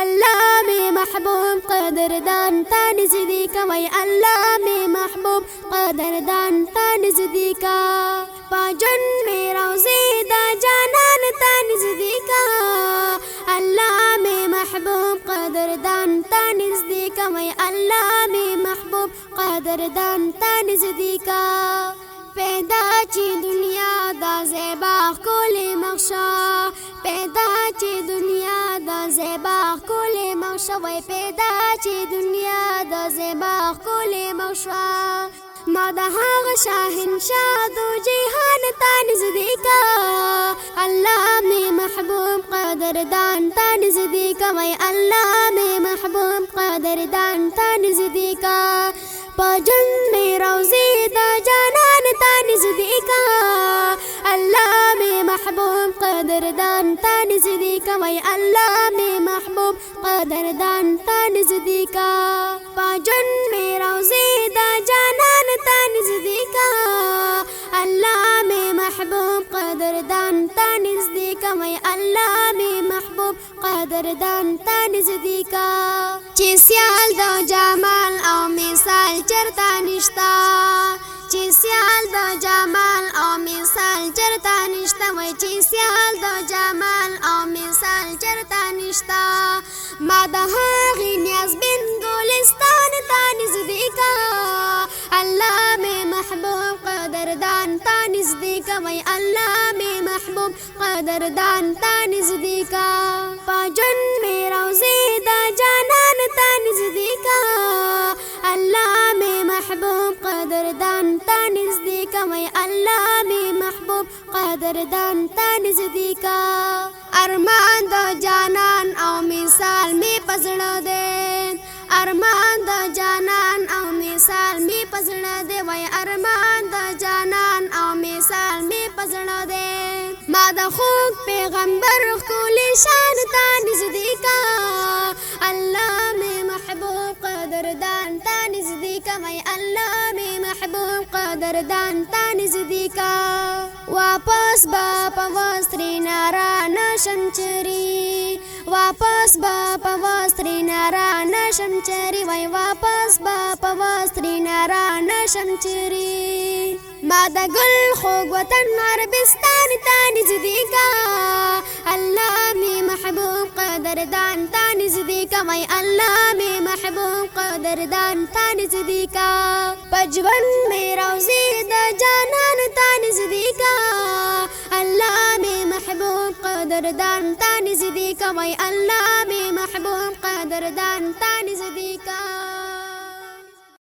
الله می محبوب قدردان تا نزدیکا وای الله می محبوب قدردان تا نزدیکا پاجن می روزی دا جانان تا نزدیکا الله می محبوب قدردان تا نزدیکا وای الله می محبوب قدردان تا نزدیکا پیدا چی دنیا دا زیبا کل مخشا پیدا چی دنیا دا زیبا کل مخشا وای پیدا چی دنیا دا زیبا کل مخشا ما دا هاغ شاهنشاه دو جهان تا نزدیکا الله می محبوب قدردان تا نزدیکا وای الله می محبوب قدردان تا نزدیکا پاجن می روزی دا جانان تا نزدیکا الله می محبوب قدردان تا نزدیکا وای الله می محبوب قدردان تا نزدیکا پاجن می روزی دا جانان تا نزدیکا الله می محبوب قدردان تا نزدیکا وای الله می محبوب قدردان تا نزدیکا چی سیال دا جمال او مثال چرتا نشتا چی سیال دا جمال او مثال چرتا نشتا وای چی سیال دا جمال او مثال چرتا نشتا ما دا هاغی نیاز بین گلستان تا نزدیکا الله می محبوب قدردان تا نزدیکا وای الله می محبوب قدردان تا نزدیکا پاجن می روزی دا جانان تا نزدیکا الله می محبوب قدردان تا نزدیکا وای الله می محبوب قدردان تا نزدیکا ارمان دا جانان او مثال می پزړه دے ارمان دا جانان او مثال می پزړه دے وای ارمان دا جانان او مثال می پزړه دے ما دا خوږ پیغمبر ښکلی شان تا نزدیکا الله می محبوب قدردان تا نزدیکا وای الله می محبوب قدردان تا نزدیکا واپس با پوستری نارا نشم چری واپس با پوستری نارا نشم چری وای واپس با پوستری نارا نشم چری ما دا گل خوږ وطن عربستان تا نزدیکا الله می محبوب قدردان تا نزدیکا وای الله می محبوب قدردان تا نزدیکا پجون می روزی دا جانان تا نزدیکا الله می محبوب قدردان تا نزدیکا وای الله می محبوب قدردان تا نزدیکا